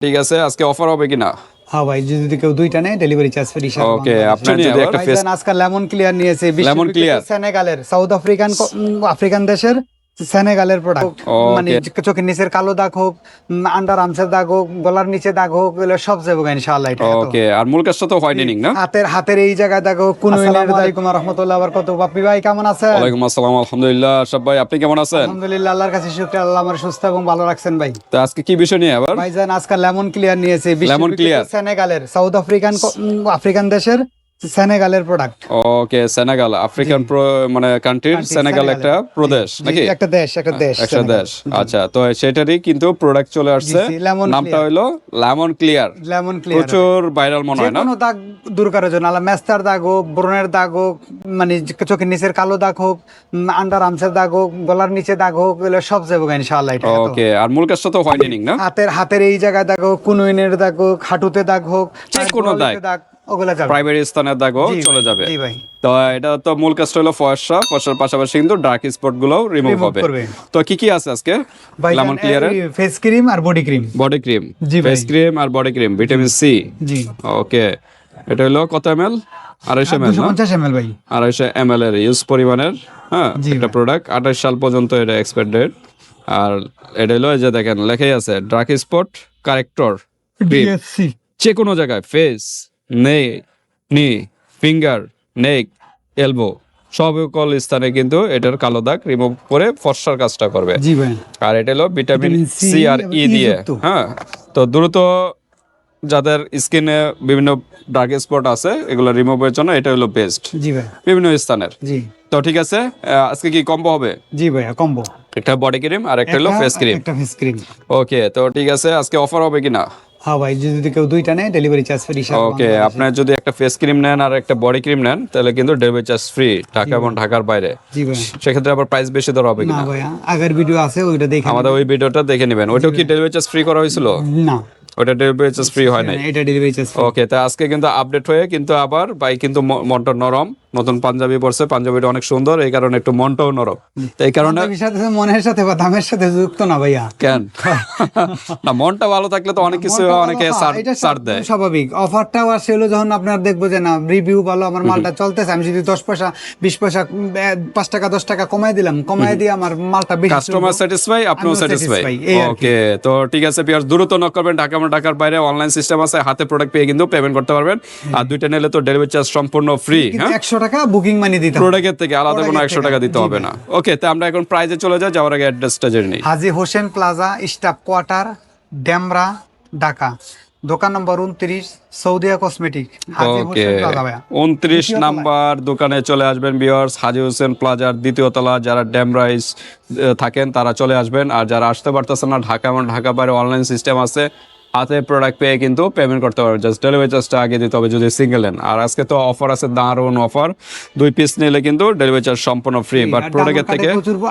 ঠিক আছে, আজকে অফার হবে কিনা? হ্যাঁ ভাই, যদি কেউ দুইটা নেয় ডেলিভারি চার্জ ফ্রি। ওকে, আপনার যদি একটা ফেস আজকাল লেমন ক্লিয়ার নিয়েছে, লেমন ক্লিয়ার সেনেগালের, সাউথ আফ্রিকান আফ্রিকান দেশের সেনেগালের প্রোডাক্ট। মানে চোখের নিচের কালো দাগ হোক, আন্ডার আর্মসের দাগ হোক, গলার নিচে দাগ হোক, এগুলো সব যাবে ইনশাআল্লাহ। এটা ওকে, আর মূল কাজটা তো হোয়াইটেনিং না? হাতের এই জায়গায় দাগ হোক। আসসালামু আলাইকুম ওয়া রাহমাতুল্লাহি ওয়া বারাকাতুহু। বাপ্পি ভাই কেমন আছেন? ওয়ালাইকুম আসসালাম, আলহামদুলিল্লাহ। সব ভাই আপনি কেমন আছেন? আলহামদুলিল্লাহ, আল্লাহর কাছে শুকরিয়া, আল্লাহ আমার সুস্থ এবং ভালো রাখছেন ভাই। তো আজকে কি বিষয় নিয়ে আবার? ভাইজান আজকাল লেমন ক্লিয়ার নিয়েছে, লেমন ক্লিয়ার সেনেগালের, সাউথ আফ্রিকান দেশের সেনেগালের প্রোডাক্ট। ওকে, সেনেগাল আফ্রিকান মানে কান্ট্রির সেনেগাল একটা প্রদেশ নাকি? একটা দেশ। আচ্ছা, তো সেটারই কিন্তু প্রোডাক্ট চলে আসছে, নামটা হলো লেমন ক্লিয়ার। প্রচুর ভাইরাল মনে হয় না? কোনো দাগ দূর করার জন্য, মেস্তার দাগ হোক, ব্রণের দাগ হোক, মানে চোখের নিচের কালো দাগ হোক, আন্ডার আর্মসের দাগ হোক, গলার নিচে দাগ হোক, এগুলো সব যাবে ইনশাআল্লাহ। এটা ওকে, আর মূল কাজটা তো হোয়াইটেনিং না? হাতের এই জায়গায় দাগ হোক, কুনুইনের দাগ হোক, হাঁটুতে দাগ হোক, যে কোনো দাগ, প্রাইমারি স্থানের দাগও চলে যাবে। তো এটা তো মূল কাজটা হলো ফর্সার পাশাপাশি কিন্তু ডার্ক স্পট গুলো রিমুভ হবে। তো কি আছে আজকে লেমন ক্লিয়ারের? ফেস ক্রিম আর বডি ক্রিম। ফেস ক্রিম আর বডি ক্রিম ভিটামিন সি। জি ওকে, এটা হলো কত এমএল? 250 ml। 250 ml ভাই, 250 ml এর ইউজ পরিমাণের হ্যাঁ একটা প্রোডাক্ট। 28 সাল পর্যন্ত এটা এক্সপায়ার ডেট। আর এটা হলো যে দেখেন লেখাই আছে ডার্ক স্পট কারেক্টর ডিএসসি। যে কোনো জায়গায় ফেস, নি, ফিঙ্গার, নেক, এলবো সকল স্থানে কিন্তু এটার কালো দাগ রিমুভ করে ফর্সার কাজটা করবে। জি ভাই। আর এটা হলো ভিটামিন সি আর ই দিয়ে। হ্যাঁ, তো দ্রুত যাদের স্কিনে বিভিন্ন ডার্ক স্পট আছে এগুলো রিমুভের জন্য এটা হলো বেস্ট। জি ভাই, বিভিন্ন স্থানের। জি তো ঠিক আছে, আজকে কি কম্বো হবে? জি ভাই, কম্বো। একটা বডি ক্রিম আর একটা হলো ফেস ক্রিম। ওকে, তো ঠিক আছে, আজকে অফার হবে কিনা? হ্যাঁ ভাই, যদি কেউ দুইটা নেয় ডেলিভারি চার্জ ফ্রি। ওকে, আপনার যদি একটা ফেস ক্রিম নেন আর একটা বডি ক্রিম নেন তাহলে কিন্তু ডেলিভারি চার্জ ফ্রি, ঢাকা এবং ঢাকার বাইরে। জি ভাই। সেক্ষেত্রে আবার প্রাইস বেশি ধরা হবে কিনা? না ভাই, আগের ভিডিও আছে, ওইটা দেখে আমাদের ওই ভিডিওটা দেখে নেবেন। ওইটা কি ডেলিভারি চার্জ ফ্রি করা হয়েছিল? না, ওটা ডেলিভারি চার্জ ফ্রি হয় নাই। এটা ডেলিভারি চার্জ। ওকে, তো আজকে কিন্তু আপডেট হয়ে কিন্তু আবার ভাই কিন্তু মনটা নরম, নতুন পাঞ্জাবি পরছে, পাঞ্জাবিটা অনেক সুন্দর, এই কারণে একটু মনটাও নরম। তো এই কারণে মনের সাথে বা দামের সাথে যুক্ত না ভাইয়া। কেন? না, মনটা ভালো থাকলে তো অনেক কিছু অনেকে ছাড় দেয়। স্বাভাবিক। অফারটাও আসে হলো যখন আপনার দেখবো যে না রিভিউ ভালো, আমার মালটা চলতেছে, আমি যদি 10 পয়সা 20 পয়সা 5 টাকা 10 টাকা কমাই দিলাম, কমাই দিয়ে আমার মালটা বেশি, কাস্টমার স্যাটিসফাই, আপনিও স্যাটিসফাই। ওকে, তো ঠিক আছে পিয়ার, দ্রুত নক করবেন। ঢাকা এবং ঢাকার বাইরে অনলাইন সিস্টেম আছে, হাতে প্রোডাক্ট পেয়ে কিন্তু পেমেন্ট করতে পারবেন। আর দুইটা নিলে তো ডেলিভারি চার্জ সম্পূর্ণ ফ্রি। হ্যাঁ, 100 টাকা বুকিং মানি দিতে হবে, প্রোডাক্টের থেকে আলাদা কোনো 100 টাকা দিতে হবে না। ওকে, তো আমরা এখন প্রাইজে চলে যাই, যাওয়ার আগে অ্যাড্রেসটা জেনে নিই। Haji Hossain plaza, staff quarter, Demra, Dhaka. দোকান number 29, Saudia cosmetic, Haji Hossain plaza ভাইয়া। 29 নাম্বার দোকানে চলে আসবেন ভিউয়ার্স, হাজী হোসেন প্লাজার দ্বিতীয় তলা। যারা ডেমরাইজ থাকেন তারা চলে আসবেন, আর যারা আসতে পারতেছেন না, ঢাকা এবং ঢাকা বাইরে অনলাইন সিস্টেম আছে, হাতে প্রোডাক্ট পেয়ে কিন্তু পেমেন্ট করতে পারবেন। জাস্ট ডেলিভারি চার্জটা আগে দিতে হবে যদি সিঙ্গেল নেন। আর আজকে তো অফার আছে, দারুণ অফার, 2 পিস নিলে কিন্তু ডেলিভারি চার্জ সম্পূর্ণ ফ্রি। বাট প্রোডাক্টের থেকে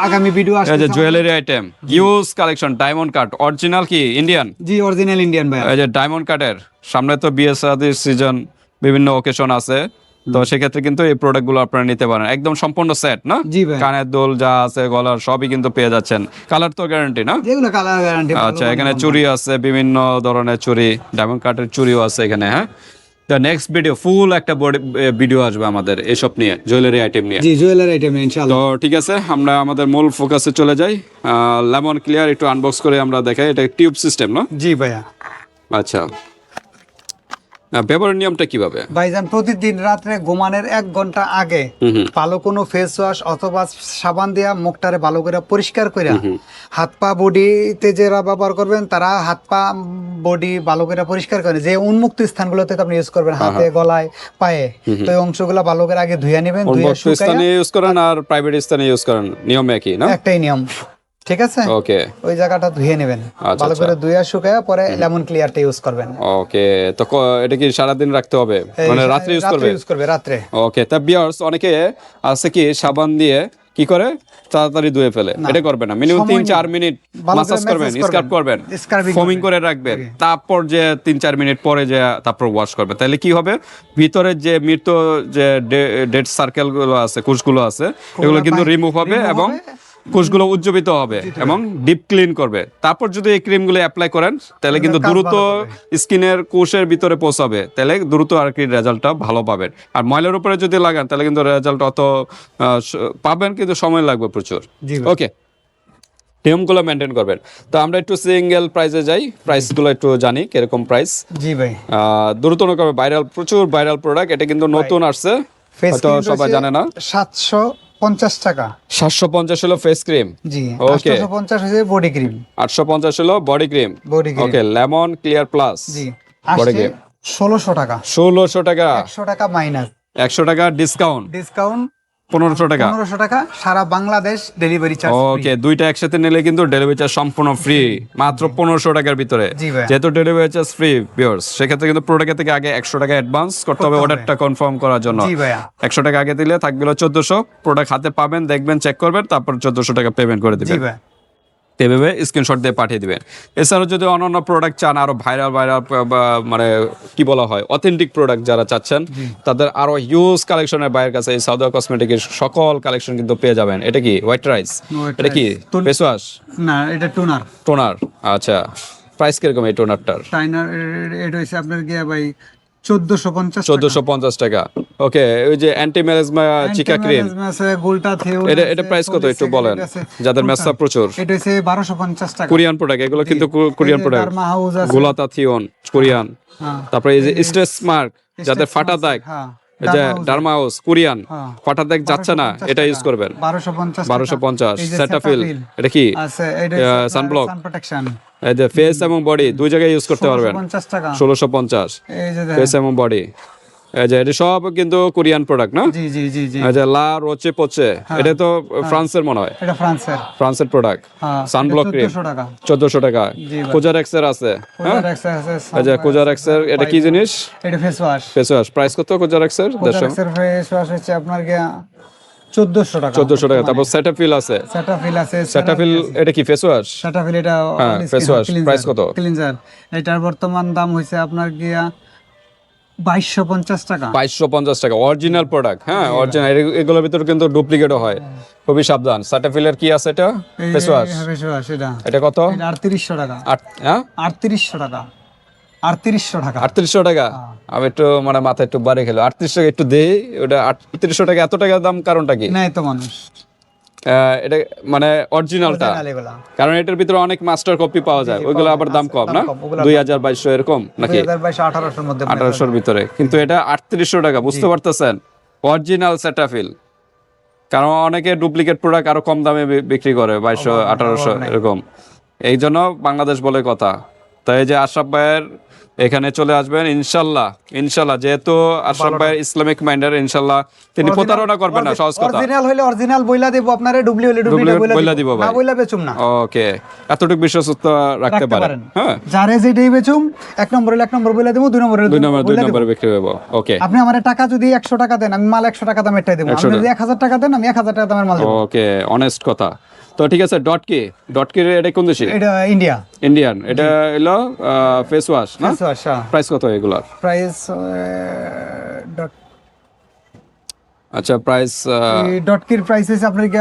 আগামী ভিডিও আসছে, এই যে jewellery item, use collection, diamond cut, original কি ইন্ডিয়ান? জি, অরিজিনাল ইন্ডিয়ান ভাই। এই যে ডায়মন্ড কাটের সামনে তো বিয়ে শাদীর সিজন, বিভিন্ন অকেশন আছে, তো সেক্ষেত্রে কিন্তু এই প্রোডাক্ট গুলো আপনারা নিতে পারেন। একদম সম্পূর্ণ সেট না? জি ভাই। কানের দুল যা আছে, গলার সবই কিন্তু পেয়ে যাচ্ছেন। কালার তো গ্যারান্টি না? যেগুলো কালার গ্যারান্টি। আচ্ছা, এখানে চুড়ি আছে, বিভিন্ন ধরনের চুড়ি, ডায়মন্ড কাটের চুড়িও আছে এখানে। হ্যাঁ, তো নেক্সট ভিডিও ফুল একটা ভিডিও আসবে আমাদের এসব নিয়ে, জুয়েলারি আইটেম নিয়ে। জি, জুয়েলারি আইটেম ইনশাআল্লাহ। তো ঠিক আছে, আমরা আমাদের মূল ফোকাসে চলে যাই। লেমন ক্লিয়ার একটু আনবক্স করে আমরা দেখাই। এটা টিউব সিস্টেম না? জি ভাইয়া। আচ্ছা, ব্যবহারের নিয়মটা কিভাবে? ভাইজান, প্রতিদিন রাত্রে ঘুমানোর 1 ঘন্টা আগে ভালো কোনো ফেস ওয়াশ অথবা সাবান দিয়া মুখটারে ভালো করে পরিষ্কার করে, হাত পা বডিতে যারা ব্যবহার করবেন তারা হাত পা বডি ভালো করে পরিষ্কার করে, যে উন্মুক্ত স্থানগুলোতে আপনি ইউজ করবেন, হাতে, গলায়, পায়ে, তো এই অংশগুলো ভালো করে আগে ধুয়ে নেবেন। উন্মুক্ত স্থানে ইউজ করেন আর প্রাইভেট স্থানে ইউজ করেন, নিয়ম একই না? একটাই নিয়ম, ঠিক আছে? ওকে, ওই জায়গাটা ধুয়ে নেবেন ভালো করে, ধুয়ে শুকায় পরে লেমন ক্লিয়ারটা ইউজ করবেন। ওকে, তো এটা কি সারা দিন রাখতে হবে, মানে রাত্রে ইউজ করবে? রাত্রে। ওকে, তা ভিউয়ার্স অনেকে আছে কি সাবান দিয়ে কি করে তাড়াতাড়ি ধুয়ে ফেলে, এটা করবে না। মিনিমাম 3-4 মিনিট মাসাজ করবেন, স্ক্রাব করবেন, ফোমিং করে রাখবেন, তারপর যে 3-4 মিনিট পরে যে তারপর ওয়াশ করবেন। তাহলে কি হবে, ভিতরে যে মৃত যে ডেড সার্কেল গুলো আছে, কোষগুলো আছে, এগুলো কিন্তু রিমুভ হবে এবং কোষগুলো উজ্জীবিত হবে এবং ডিপ ক্লিন করবে। তারপর যদি এই ক্রিমগুলো অ্যাপ্লাই করেন তাহলে কিন্তু কাজ দ্রুত ভালো স্কিনের কোষের ভিতরে পৌঁছাবে, তাহলে দ্রুত আর কি রেজাল্টটা ভালো পাবেন। আর ময়লার উপরে যদি লাগান তাহলে কিন্তু রেজাল্ট অত পাবেন, কিন্তু সময় লাগবে প্রচুর। জি ভাই। ওকে, নিয়মগুলো মেনটেন করবেন। তো আমরা একটু সিঙ্গেল প্রাইসে যাই, প্রাইসগুলো একটু জানি কিরকম প্রাইস। জি ভাই। দ্রুত করবে, প্রচুর ভাইরাল প্রোডাক্ট, এটা কিন্তু নতুন আসছে, ফেস হয়তো ক্রিম সবাই জানে না। 750 টাকা। 750 হলো ফেস ক্রিম, জি। ওকে। 850 হচ্ছে বডি ক্রিম। 850 হলো বডি ক্রিম, বডি ক্রিম। ওকে। লেমন ক্লিয়ার প্লাস, জি। বডি আসছে ক্রিম 1600 টাকা। 1600 টাকা, 100 টাকা মাইনাস। 100 টাকা ডিসকাউন্ট, ডিসকাউন্ট 1500 টাকা। 1500 টাকা, সারা বাংলাদেশ ডেলিভারি চার্জ ফ্রি। ওকে, দুইটা একসাথে নিলে কিন্তু ডেলিভারি চার্জ সম্পূর্ণ ফ্রি, মাত্র 1500 টাকার ভিতরে। জি ভাই। যেহেতু ডেলিভারি চার্জ ফ্রি ভিউয়ার্স, সেক্ষেত্রে কিন্তু প্রোডাক্ট থেকে আগে 100 টাকা অ্যাডভান্স করতে হবে অর্ডারটা কনফার্ম করার জন্য। জি ভাইয়া। 100 টাকা আগে দিলে থাকবে 1400, প্রোডাক্ট হাতে পাবেন, দেখবেন, চেক করবেন, তারপর 1400 টাকা পেমেন্ট করে জি দিবেন। ভাই। এভাবে স্ক্রিনশট দিয়ে পাঠিয়ে দিবেন। এছাড়াও যদি অন্যান্য প্রোডাক্ট চান, আরো ভাইরাল মানে কি বলা হয়, অথেন্টিক প্রোডাক্ট যারা চাচ্ছেন, তাদের আরো হিউজ কালেকশনের বাইরের কাছে এই সাউদার কসমেটিকের সকল কালেকশন কিন্তু পেয়ে যাবেন। এটা কি হোয়াইট রাইস? White এটা কি rice। Face wash? না, এটা টোনার। টোনার, আচ্ছা। প্রাইস কিরকম এই টোনারটার? টাইনার এটা হচ্ছে আপনার গিয়া ভাই 1450 টাকা। 1450 টাকা, ওকে। ওই যে অ্যান্টি মেলাজমা চিকা ক্রিম, গোলটা থেও এটা প্রাইস কত একটু বলেন, যাদের মেসা প্রচুর? এটা হচ্ছে 1250 টাকা। কোরিয়ান প্রোডাক্ট, এগুলো কিন্তু কোরিয়ান প্রোডাক্ট। ডার্মা হাউস আছে। গোলাতা থিওন কোরিয়ান, হ্যাঁ। তারপরে এই যে স্ট্রেস মার্ক, যাদের ফাটা দাগ, হ্যাঁ। এই যে ডার্মা হাউস কোরিয়ান, হ্যাঁ। ফাটা দাগ যাচ্ছে না, এটা ইউজ করবেন। 1250 সেটাফিল, এটা কি আছে, এটা সানব্লক, সান প্রোটেকশন। এই যে ফেস এবং বডি দুই জায়গায় ইউজ করতে পারবেন। 1650 টাকা। 1650 এই যে ফেস এবং বডি, এই যে এটা সব কিন্তু কোরিয়ান প্রোডাক্ট না? জি জি জি জি। এই যে লা রোচে পোচে, এটা তো ফ্রান্সের মনে হয়, এটা ফ্রান্সের। ফ্রান্সের প্রোডাক্ট। হ্যাঁ। সানব্লক ক্রিম 1400 টাকা। 1400 টাকা। জি ভাই। কোজারেক্সের আছে, হ্যাঁ, কোজারেক্সের আছে। এই যে কোজারেক্সের, এটা কি জিনিস? এটা face wash. Face wash, price কত কোজারেক্সের? কোজারেক্সের ফেস ওয়াশ হচ্ছে আপনার গিয়া 1400 টাকা। 1400 টাকা। তারপর সেটাফিল আছে, সেটাফিল আছে। সেটাফিল, এটা কি ফেস ওয়াশ? সেটাফিল এটা হ্যাঁ, face wash, price কত? ক্লিনজার। এটার বর্তমান দাম হইছে আপনার গিয়া 2250 টাকা। 2250 টাকা, অরিজিনাল প্রোডাক্ট। হ্যাঁ, অরিজিনাল। এগুলোর ভিতরে কিন্তু ডুপ্লিকেটও হয়, খুবই সাবধান। সেটাফিলের কি আছে এটা? Face wash. ফেস ওয়াশ এটা। এটা কত? এটা 3800 টাকা। হ্যাঁ, 3800 টাকা। 3800 টাকা। 3800 টাকা। আমি একটু মানে মাথা একটু বাড়ি খেলো, 38 টাকা একটু দেই। ওটা 3800 টাকা, এত টাকা দাম কারণটা কি? নাই তো মানুষ। এটা মানে অরিজিনালটা, Original এগুলা। কারণ এটার ভিতরে অনেক মাস্টার কপি পাওয়া যায়, ওইগুলো আবার দাম কম না? 2200 এরকম নাকি? 2022 1800 এর মধ্যে। 1800 ভিতরে, কিন্তু এটা 3800 টাকা। বুঝতে পারতেছেন? Original Cetaphil. কারণ অনেকে ডুপ্লিকেট প্রোডাক্ট আরো কম দামে বিক্রি করে, 2200 1800 এরকম। এই জন্য বাংলাদেশ বলে কথা। তো এই যে আশরাফ ভাইয়ের এখানে চলে আসবেন ইনশাল্লাহ। ইনশাল্লাহ, যেহেতু আশরাফ ভাইয়ের ইসলামিক মাইন্ডার, ইনশাল্লাহ তিনি প্রতারণা করবেন না, সহজ কথা। অরিজিনাল হইলে অরিজিনাল বইলা দেব, আপনারে ডুপ্লি হইলে ডুপ্লি বইলা দিব ভাই। না বইলা বেচুম না। ওকে, এতটুকু বিশ্বস্ত রাখতে পারেন। হ্যাঁ, যারে যেটাই বেচুম, এক নম্বর হইলে এক নম্বর বইলা দেব, দুই নম্বর হইলে দুই নম্বরে বিক্রি হবে। ওকে, আপনি আমারে টাকা যদি 100 টাকা দেন, আমি মাল 100 টাকা দামেরটাই দেব। আপনি যদি 1000 টাকা দেন, আমি 1000 টাকা দামের মাল দেব। ওকে, অনেস্ট কথা। তো ঠিক আছে, ডট কি এটা কোন দেশে? এটা ইন্ডিয়া। ইন্ডিয়ান। এটা হলো ফেস ওয়াশ না? Face wash. প্রাইস কত এগুলার? প্রাইস আচ্ছা, প্রাইস ডট কির প্রাইস হইছে আপনার কি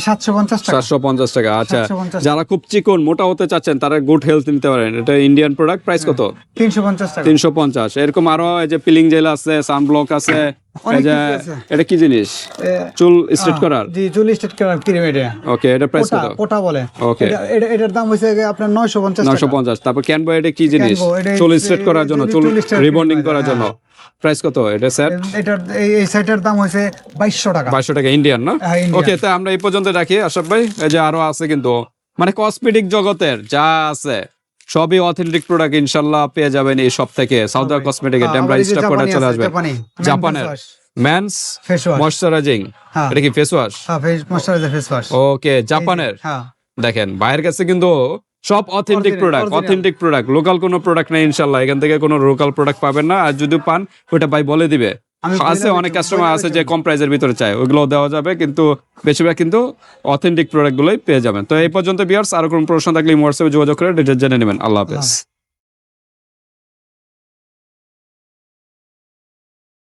750 টাকা। 750 টাকা। আচ্ছা, 750 যারা খুব চিকন মোটা হতে চাচ্ছেন তারা গুড হেলথ নিতে পারেন। এটা ইন্ডিয়ান প্রোডাক্ট। প্রাইস কত? 350 টাকা। 350। এরকম আরো এই যে পিলিং জেল আছে, সানব্লক আছে, এই যে এটা কি জিনিস? চুল স্ট্রেট করার। জি, চুল স্ট্রেট করার ক্রিম এটা। ওকে, এটা প্রাইস কত? পোটা বলে। ওকে, এটার দাম হইছে আপনার 950 টাকা। 950। তারপর ক্যানভো, এটা কি জিনিস? চুল স্ট্রেট করার জন্য, চুল রিবন্ডিং করার জন্য। প্রাইস কত এটা স্যার? এটার এই সেটের দাম হইছে 2200 টাকা। 2200 টাকা ইন্ডিয়ান না? হ্যাঁ, Indian। ওকে, তো আমরা এই পর্যন্ত রাখি আশরাফ ভাই। এই যে আরো আছে কিন্তু, মানে কসমেটিক জগতের যা আছে সবই অথেন্টিক প্রোডাক্ট ইনশাআল্লাহ পেয়ে যাবেন এই সব থেকে। সাউদার কসমেটিকের ডেমরা স্টক প্রোডাক্ট চলে আসবে। জাপানের মেন্স ফেস ওয়াশ। ময়শ্চারাইজিং, এটা কি ফেস ওয়াশ? হ্যাঁ, ফেস ময়শ্চারাইজার ফেস ওয়াশ। ওকে, জাপানের। হ্যাঁ, দেখেন বাইরের কাছে কিন্তু সব authentic product, authentic product, local কোনো প্রোডাক্ট নেই ইনশাআল্লাহ। এখান থেকে কোনো লোকাল প্রোডাক্ট পাবেন না, আর যদি পান ওটা ভাই বলে দিবে। আছে অনেক কাস্টমার আছে যে কম প্রাইসের ভিতরে চায়, ওইগুলো দেওয়া যাবে, কিন্তু বেশিরভাগ কিন্তু অথেন্টিক প্রোডাক্টগুলোই পেয়ে যাবেন। তো এই পর্যন্ত ভিউয়ার্স, আর কোনো প্রশ্ন থাকলে হোয়াটসঅ্যাপে যোগাযোগ করে ডিটেইলস জেনে নেবেন। আল্লাহ হাফেজ।